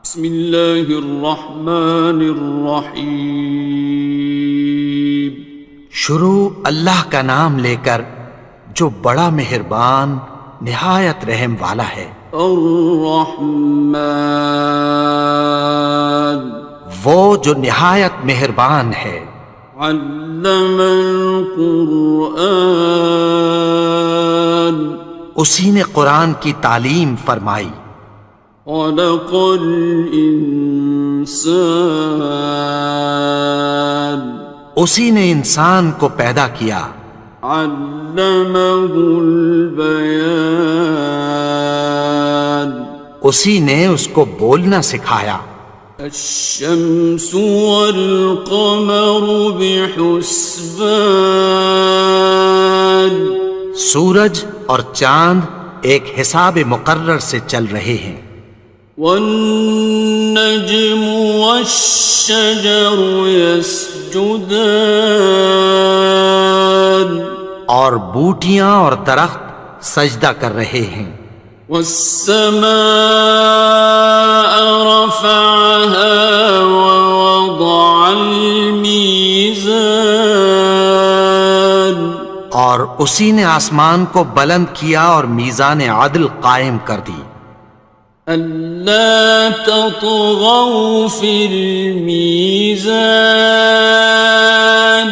بسم اللہ الرحمن الرحیم۔ شروع اللہ کا نام لے کر جو بڑا مہربان نہایت رحم والا ہے۔ الرحمن، وہ جو نہایت مہربان ہے۔ علم القرآن، اسی نے قرآن کی تعلیم فرمائی۔ خلق الانسان، اسی نے انسان کو پیدا کیا۔ علمہ البیان، اسی نے اس کو بولنا سکھایا۔ الشمس والقمر بحسبان، سورج اور چاند ایک حساب مقرر سے چل رہے ہیں۔ والنجم والشجر يسجدان، اور بوٹیاں اور درخت سجدہ کر رہے ہیں۔ والسماء رفعها ووضع الميزان، اور اسی نے آسمان کو بلند کیا اور میزان عدل قائم کر دی۔ ألا تطغوا في الميزان،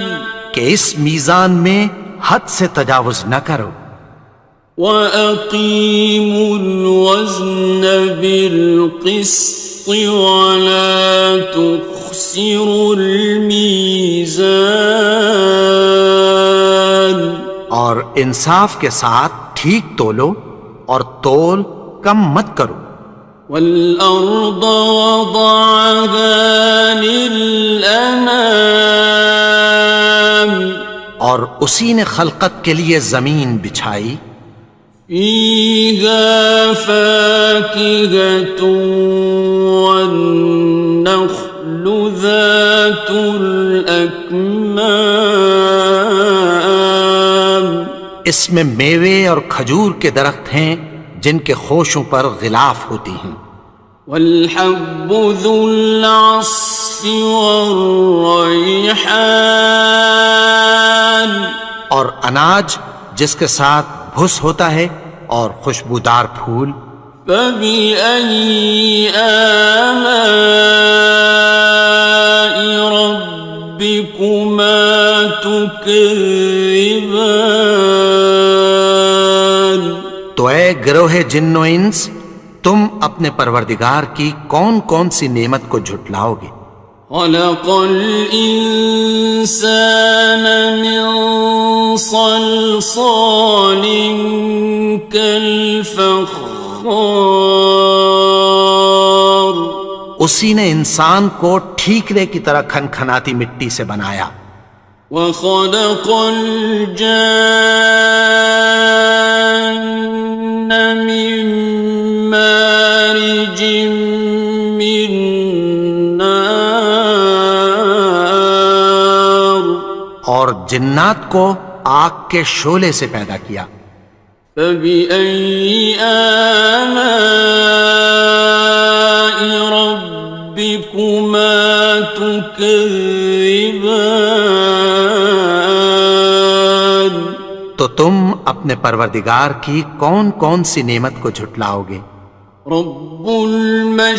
کہ اس میزان میں حد سے تجاوز نہ کرو۔ وَأَقِيمُوا الْوَزْنَ بِالْقِسْطِ وَلَا تُخْسِرُوا الْمِيزَانَ، اور انصاف کے ساتھ ٹھیک تولو اور تول کم مت کرو۔ وَالْأَرْضَ وَضَعَهَا لِلْأَنَامِ، اور اسی نے خلقت کے لیے زمین بچھائی۔ فِيهَا فَاكِهَةٌ وَالنَّخْلُ ذَاتُ الْأَكْمَامِ، اس میں میوے اور کھجور کے درخت ہیں جن کے خوشوں پر غلاف ہوتی ہیں۔ وَالْحَبُّ ذُو الْعَصْفِ وَالرَّيْحَانِ، اور اناج جس کے ساتھ بھس ہوتا ہے اور خوشبودار پھول۔ فَبِأَيِّ آلَاءِ رَبِّكُمَا تُكَذِّبَانِ، تو اے گروہ جن و انس، تم اپنے پروردگار کی کون کون سی نعمت کو جھٹلاؤ گے؟ خَلَقَ الْإِنسَانَ مِنْ صَلْصَالٍ كَالْفَخَّارِ، اسی نے انسان کو ٹھیکرے کی طرح کھنکھناتی مٹی سے بنایا۔ وَخَلَقَ الْجَانَّ مِن مَّارِجٍ مِّن نَّارٍ، اور جنات کو آگ کے شعلے سے پیدا کیا۔ فَبِأَيِّ آلَاءِ رَبِّكُمَا تُكَذِّبَانِ، تو تم اپنے پروردگار کی کون کون سی نعمت کو جھٹلاؤ گے؟ رب المشرقین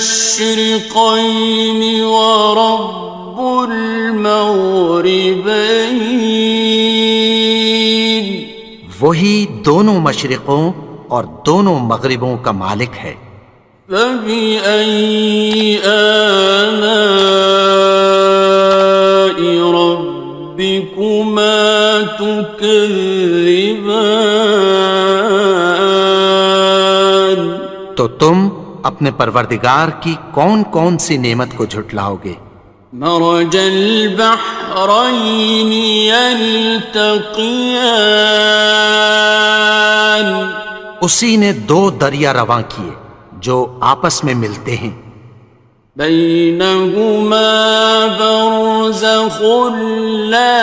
ورب المغربین، وہی دونوں مشرقوں اور دونوں مغربوں کا مالک ہے۔ فَبِأَيِّ آلَاءِ رَبِّكُمَا تُكَذِّبَانِ، تو تم اپنے پروردگار کی کون کون سی نعمت کو جھٹلاؤ گے؟ مرج البحرین یلتقیان، اسی نے دو دریا رواں کیے جو آپس میں ملتے ہیں۔ بینہما برزخ لا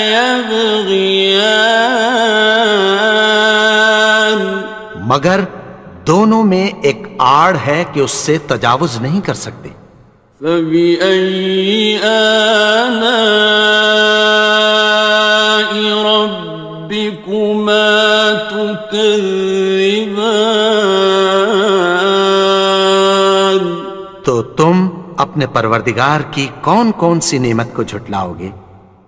یبغیان، مگر دونوں میں ایک آڑ ہے کہ اس سے تجاوز نہیں کر سکتے۔ فبأي آلاء ربكما تكذبان؟ تو تم اپنے پروردگار کی کون کون سی نعمت کو جھٹلاؤ گے؟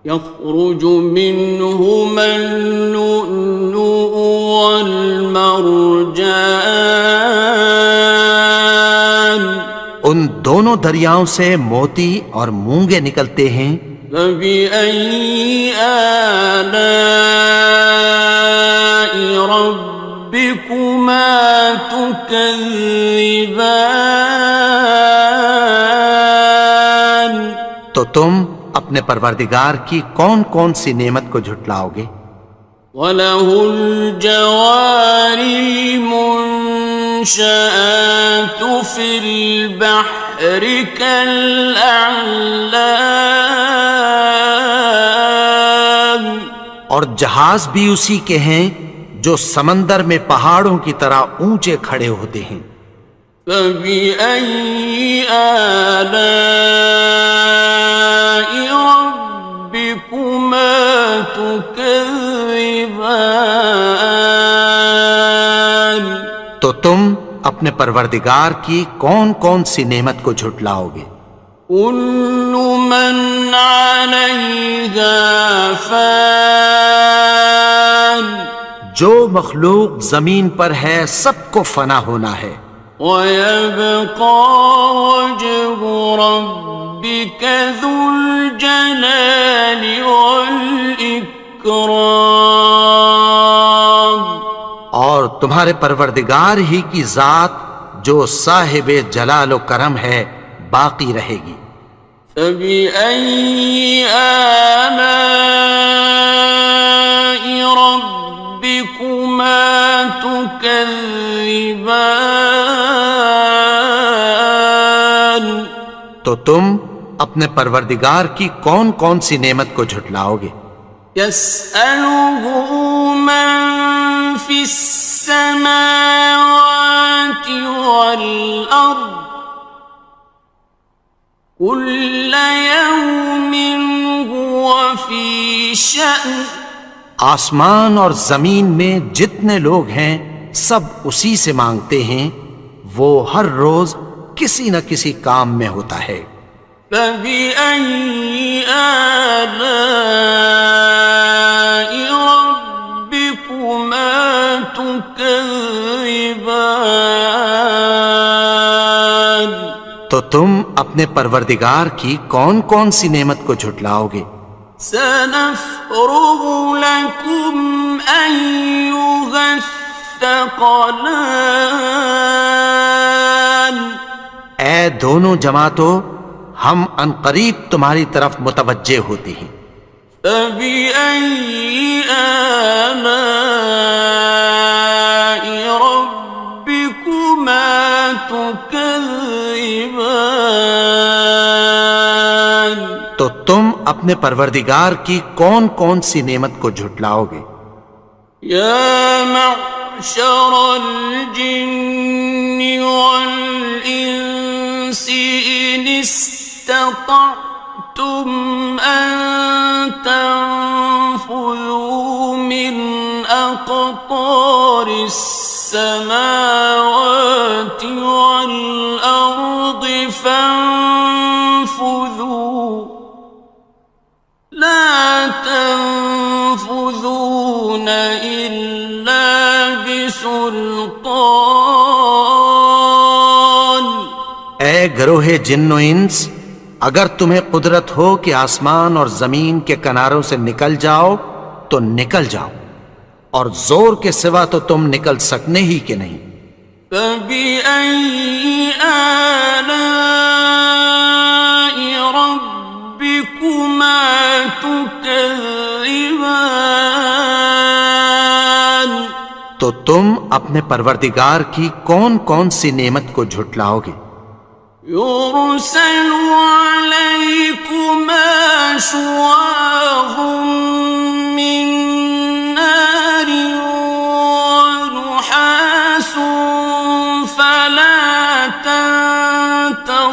يخرج منهما اللؤلؤ والمرجان، ان دونوں دریاؤں سے موتی اور مونگے نکلتے ہیں۔ فبأي آلاء ربكما تكذبان؟ تو تم اپنے پروردگار کی کون کون سی نعمت کو جھٹلاؤ گے؟ وَلَهُ الْجَوَارِ الْمُنشَآتُ فِي الْبَحْرِ كَالْأَعْلَامِ، اور جہاز بھی اسی کے ہیں جو سمندر میں پہاڑوں کی طرح اونچے کھڑے ہوتے ہیں۔ فَبِأَيِّ آلَاءِ رَبِّكُمَا تُكَذِّبَانِ؟ تو تم اپنے پروردگار کی کون کون سی نعمت کو جھٹلاؤ گے؟ كُلُّ مَنْ عَلَيْهَا فَانٍ، جو مخلوق زمین پر ہے سب کو فنا ہونا ہے۔ وَيَبْقَى وَجْهُ رَبِّكَ ذُو الْجَلَالِ وَالْإِكْرَامِ، اور تمہارے پروردگار ہی کی ذات جو صاحب جلال و کرم ہے باقی رہے گی۔ فَبِأَيِّ آلَاءِ رَبِّكُمَا تُكَذِّبَانِ؟ تو تم اپنے پروردگار کی کون کون سی نعمت کو جھٹلاؤ گے؟ يَسْأَلُهُ مَن فِي السَّمَاوَاتِ وَالْأَرْضِ كُلَّ يَوْمٍ هُوَ فِي شَأْنٍ، آسمان اور زمین میں جتنے لوگ ہیں سب اسی سے مانگتے ہیں، وہ ہر روز کسی نہ کسی کام میں ہوتا ہے۔ فَبِأَيِّ آلَاءِ رَبِّكُمَا تُكَذِّبَانِ؟ تو تم اپنے پروردگار کی کون کون سی نعمت کو جھٹلاؤ گے؟ سَنَفْرُغُ لَكُمْ أَيُّهَ الثَّقَلَانِ، اے دونوں جماعتوں، ہم عنقریب تمہاری طرف متوجہ ہوتے ہیں۔ فَبِأَيِّ آلَاءِ رَبِّكُمَا تُكَذِّبَانِ؟ تو تم اپنے پروردگار کی کون کون سی نعمت کو جھٹلاؤ گے؟ يَا مَعْشَرَ الْجِنِّ وَالْإِنسِ إِنِ اسْتَطَعْتُمْ أَن تَنفُذُوا مِنْ أَقْطَارِ السَّمَاوَاتِ وَالْأَرْضِ فَانفُذُوا، لَا تَنفُذُونَ إِلَّا بِسُلْطَانٍ۔ اے گروہ جن و انس، اگر تمہیں قدرت ہو کہ آسمان اور زمین کے کناروں سے نکل جاؤ تو نکل جاؤ، اور زور کے سوا تو تم نکل سکنے ہی کہ نہیں۔ فَبِأَيِّ آلَاءِ رَبِّكُمَا تُكَذِّبَانِ؟ تو تم اپنے پروردگار کی کون کون سی نعمت کو جھٹلاؤ گے؟ يُرْسَلُ عَلَيْكُمَا شُوَاظٌ مِّن نَّارٍ وَنُحَاسٌ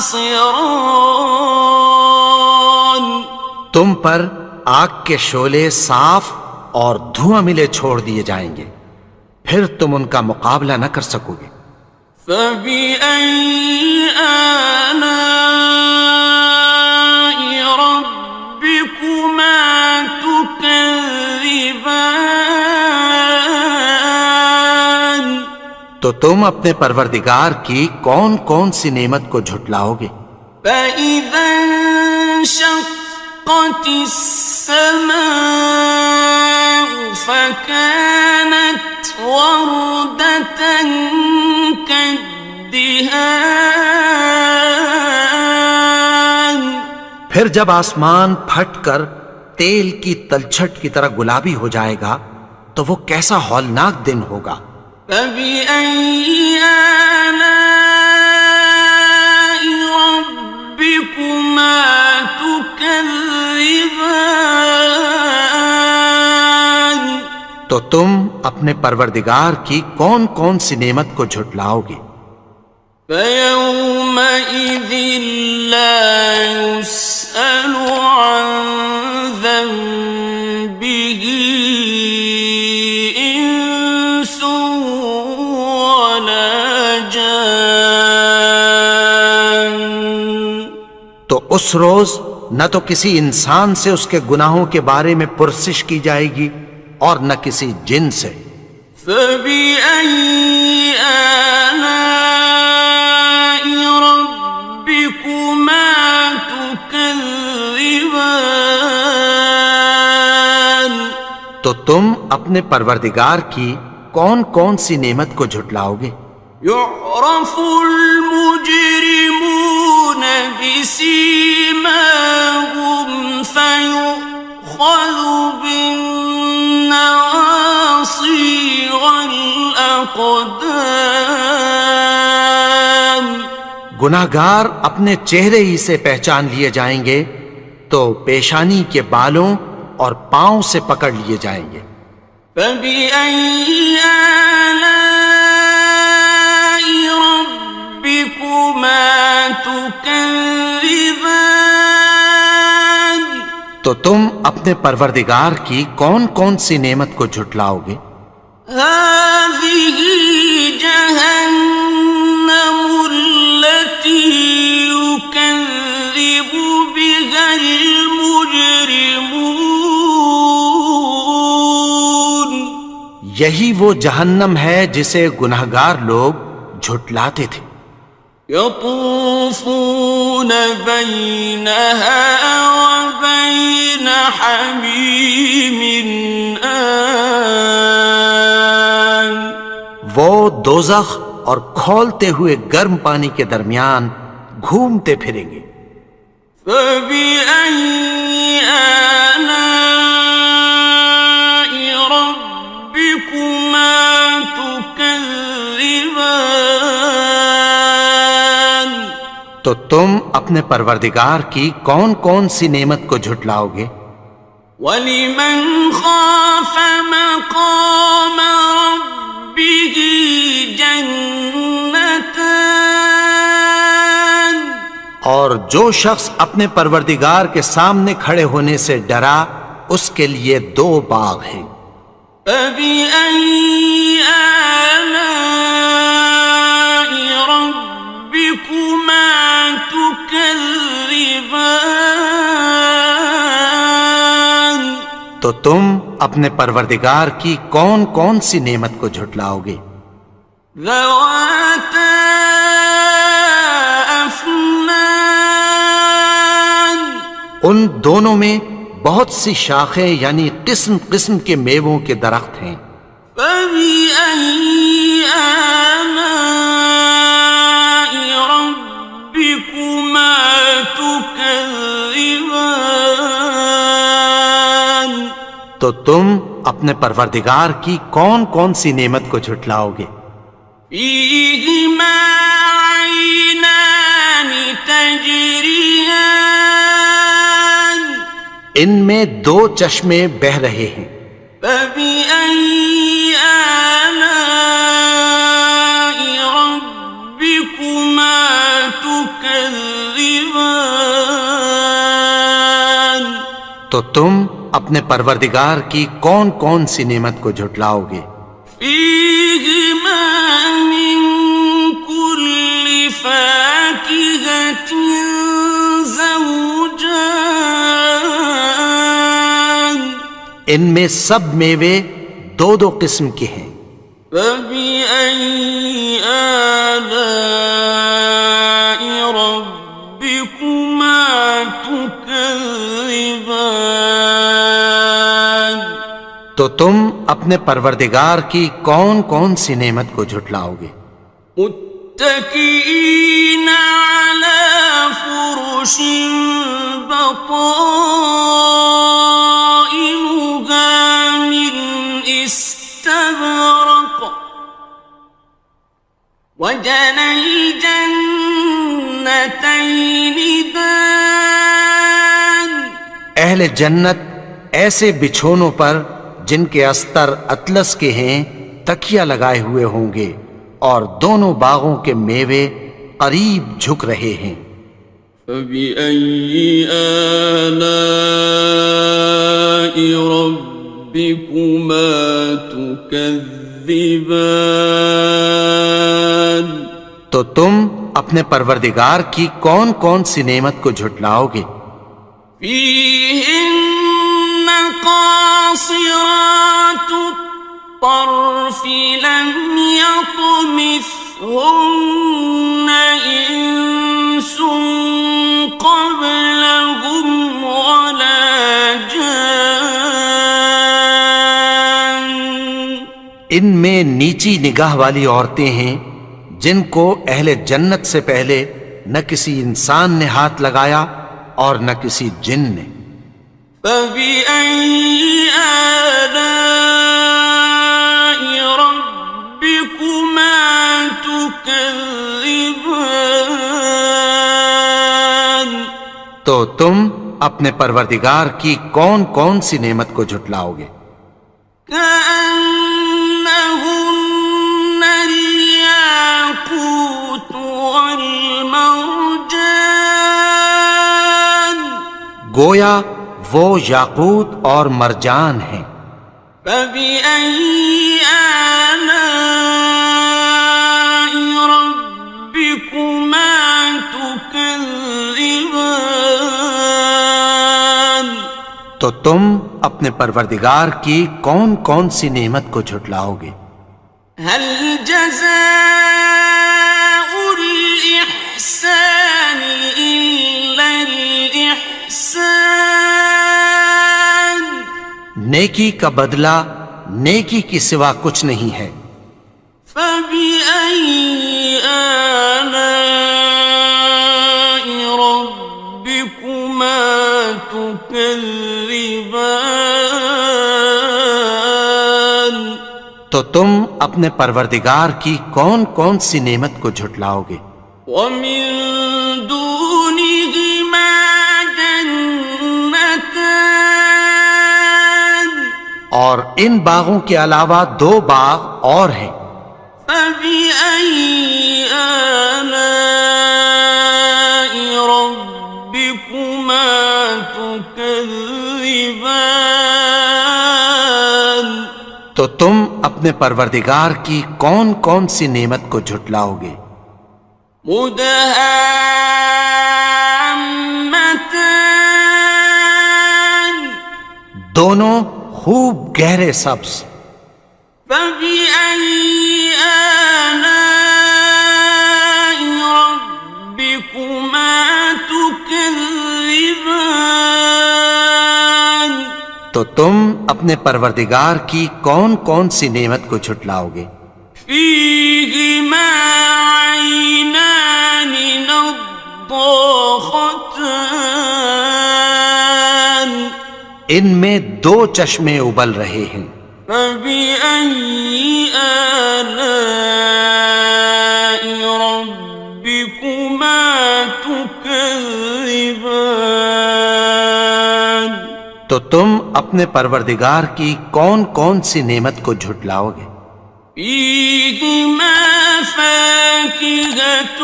خاصران. تم پر آگ کے شعلے صاف اور دھواں ملے چھوڑ دیے جائیں گے، پھر تم ان کا مقابلہ نہ کر سکو گے۔ فَبِأَيِّ آلَاءِ رَبِّكُمَا تُكَذِّبَانِ. تو تم اپنے پروردگار کی کون کون سی نعمت کو جھٹلاؤ گے؟ فَإِذَا انشَقَّتِ السَّمَاءُ فَكَانَتْ وَرْدَةً كَالدِّهَانِ. پھر جب آسمان پھٹ کر تیل کی تلچھٹ کی طرح گلابی ہو جائے گا تو وہ کیسا ہولناک دن ہوگا۔ فَبِأَيِّ آلَاءِ رَبِّكُمَا تُكَذِّبَانِ. تو تم اپنے پروردگار کی کون کون سی نعمت کو جھٹلاؤ گے؟ فَيَوْمَئِذٍ لَا يُسْأَلُ عَنْ ذَنبِهِ إِنسٌ وَلَا جَانٌ. تو اس روز نہ تو کسی انسان سے اس کے گناہوں کے بارے میں پرسش کی جائے گی اور نہ کسی جن سے۔ فَبِأَيِّ آلَاءِ رَبِّكُمَا تُكَذِّبَانِ. تو تم اپنے پروردگار کی کون کون سی نعمت کو جھٹلاؤ گے؟ يُعْرَفُ الْمُجْرِمُونَ بِسِيمَاهُمْ فَيُؤْخَذُ بِالنَّوَاصِي وَالْأَقْدَامِ. گناہگار اپنے چہرے ہی سے پہچان لیے جائیں گے تو پیشانی کے بالوں اور پاؤں سے پکڑ لیے جائیں گے۔ فَبِأَيِّ آلَاءِ رَبِّكُمَا تُكَذِّبَانِ. تو تم اپنے پروردگار کی کون کون سی نعمت کو جھٹلاؤ گے؟ هَٰذِهِ جَهَنَّمُ الَّتِي يُكَذِّبُ بِهَا الْمُجْرِمُونَ. یہی وہ جہنم ہے جسے گناہگار لوگ جھٹلاتے تھے۔ يَطُوفُونَ بَيْنَهَا وَبَيْنَ حَمِيمٍ آنٍ. وہ دوزخ اور کھولتے ہوئے گرم پانی کے درمیان گھومتے پھریں گے۔ فَبِأَيِّ آلَاءِ رَبِّكُمَا تُكَذِّبَانِ. تو تم اپنے پروردگار کی کون کون سی نعمت کو جھٹلاؤ گے؟ وَلِمَنْ خَافَ مَقَامَ رَبِّهِ جَنَّتَانِ. اور جو شخص اپنے پروردگار کے سامنے کھڑے ہونے سے ڈرا اس کے لیے دو باغ ہیں۔ فَبِأَيِّ آلَاءِ رَبِّكُمَا تُكَذِّبَانِ. تو تم اپنے پروردگار کی کون کون سی نعمت کو جھٹلاؤ گے؟ ذَوَاتَا أَفْنَانٍ. ان دونوں میں بہت سی شاخیں یعنی قسم قسم کے میووں کے درخت ہیں۔ فَبِأَيِّ آلَاءِ رَبِّكُمَا تُكَذِّبَانِ. تو تم اپنے پروردگار کی کون کون سی نعمت کو جھٹلاؤ گے؟ فِيهِمَا عَيْنَانِ تَجْرِيَانِ. ان میں دو چشمے بہہ رہے ہیں۔ فَبِأَيِّ آلَاءِ رَبِّكُمَا تُكَذِّبَانِ. تكذبان تو تم اپنے پروردگار کی کون کون سی نعمت کو جھٹلاؤ گے؟ فيهما من كل فاكهة زوجان ان میں سب میوے دو دو قسم کے ہیں۔ فبأي آلاء ربكما تكذبان تو تم اپنے پروردگار کی کون کون سی نعمت کو جھٹلاؤ گے؟ متكئين على فرش بطائنها من استبرق وجنى الجنتين دان اہل جنت ایسے بچھونوں پر جن کے استر اطلس کے ہیں تکیہ لگائے ہوئے ہوں گے، اور دونوں باغوں کے میوے قریب جھک رہے ہیں۔ فبأي آلاء ربكما تكذبان تو تم اپنے پروردگار کی کون کون سی نعمت کو جھٹلاؤ گے؟ فيهن قاصرات الطرف لم يطمثهن إنس قبلهم ولا جان ان میں نیچی نگاہ والی عورتیں ہیں جن کو اہل جنت سے پہلے نہ کسی انسان نے ہاتھ لگایا اور نہ کسی جن نے۔ فبأي آلاء ربكما تكذبان تو تم اپنے پروردگار کی کون کون سی نعمت کو جھٹلاؤ گے؟ كأنهن الياقوت والمرجان گویا وہ یاقوت اور مرجان ہیں۔ فبأي آلاء ربكما تكذبان تو تم اپنے پروردگار کی کون کون سی نعمت کو جھٹلاؤ گے؟ هل جزاء الإحسان إلا الإحسان نیکی کا بدلہ نیکی کی سوا کچھ نہیں ہے۔ فبأي آلاء ربكما تكذبان تو تم اپنے پروردگار کی کون کون سی نعمت کو جھٹلاؤ گے؟ ومن دونهما جنتان اور ان باغوں کے علاوہ دو باغ اور ہیں۔ فبأي آلاء ربكما تكذبان تو تم اپنے پروردگار کی کون کون سی نعمت کو جھٹلاؤ گے؟ مدهامتان دونوں خوب گہرے سبز۔ فبأي آلاء ربكما تكذبان تو تم اپنے پروردگار کی کون کون سی نعمت کو جھٹلاؤ گے؟ فيهما عينان نضاختان ان میں دو چشمے ابل رہے ہیں۔ فبأي آلاء ربكما تكذبان تو تم اپنے پروردگار کی کون کون سی نعمت کو جھٹلاؤ گے؟ فيهما فاكهة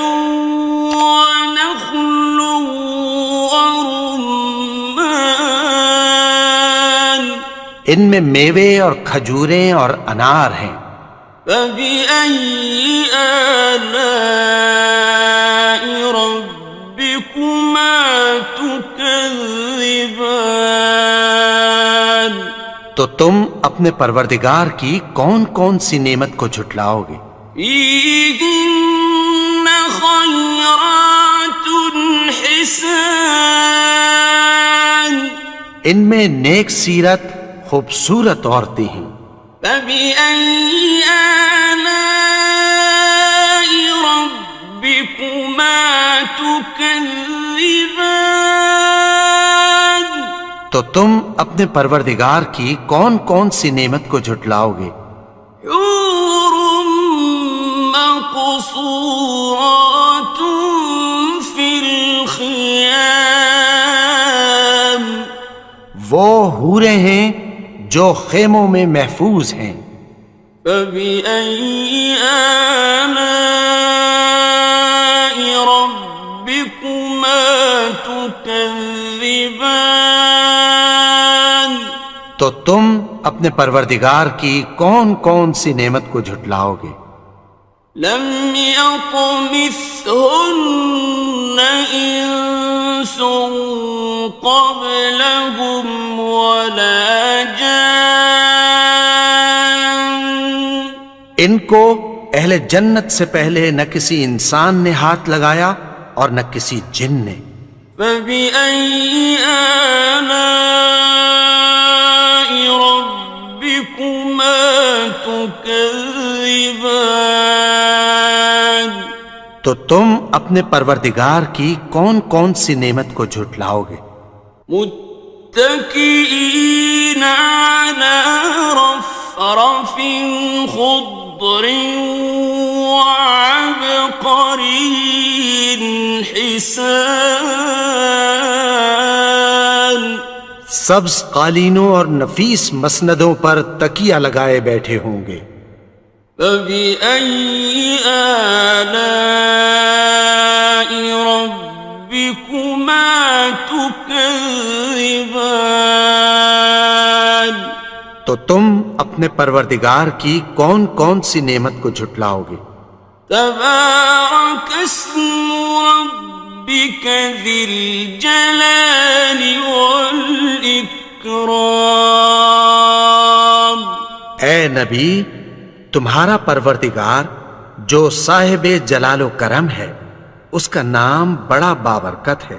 ونخل ورمان ان میں میوے اور کھجوریں اور انار ہیں. فبأي آلاء ربكما تكذبان تو تم اپنے پروردگار کی کون کون سی نعمت کو جھٹلاؤ گے؟ فيهن خيرات حسان ان میں نیک سیرت خوبصورت عورتیں ہیں. فبأي آلاء ربكما تكذبان تو تم اپنے پروردگار کی کون کون سی نعمت کو جھٹلاؤ گے؟ حور مقصورات في الخيام وہ حوریں ہیں جو خیموں میں محفوظ ہیں. فبأي آلاء ربكما تكذبان تو تم اپنے پروردگار کی کون کون سی نعمت کو جھٹلاؤ گے؟ لم يطمثهن إنس قبلهم ولا جان ان کو اہل جنت سے پہلے نہ کسی انسان نے ہاتھ لگایا اور نہ کسی جن نے. فبأي آلاء ربكما تكذبان تو تم اپنے پروردگار کی کون کون سی نعمت کو جھٹلاؤ گے؟ متكئين على رفرف خضر وعبقري حسان سبز قالینوں اور نفیس مسندوں پر تکیہ لگائے بیٹھے ہوں گے. فبأي آلاء ربكما تكذبان تو تم اپنے پروردگار کی کون کون سی نعمت کو جھٹلاؤ گے؟ تبارك اسم ربك ذي الجلال والإكرام اے نبی، تمہارا پروردگار جو صاحب جلال و کرم ہے، اس کا نام بڑا بابرکت ہے.